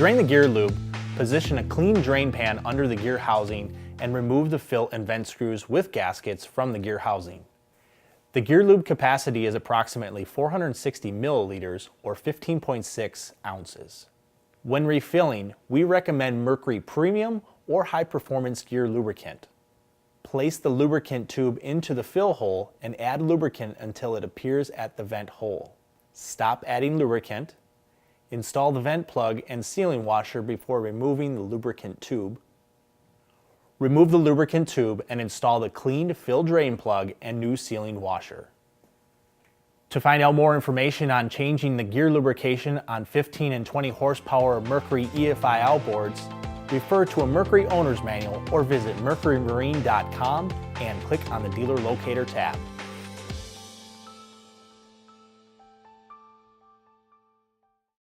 drain the gear lube, position a clean drain pan under the gear housing and remove the fill and vent screws with gaskets from the gear housing. The gear lube capacity is approximately 460 milliliters or 15.6 ounces. When refilling, we recommend Mercury Premium or High Performance Gear lubricant. Place the lubricant tube into the fill hole and add lubricant until it appears at the vent hole. Stop adding lubricant. Install the vent plug and sealing washer before removing the lubricant tube. Remove the lubricant tube and install the cleaned fill drain plug and new sealing washer. To find out more information on changing the gear lubrication on 15 and 20 horsepower Mercury EFI outboards, refer to a Mercury Owner's Manual or visit mercurymarine.com and click on the Dealer Locator tab.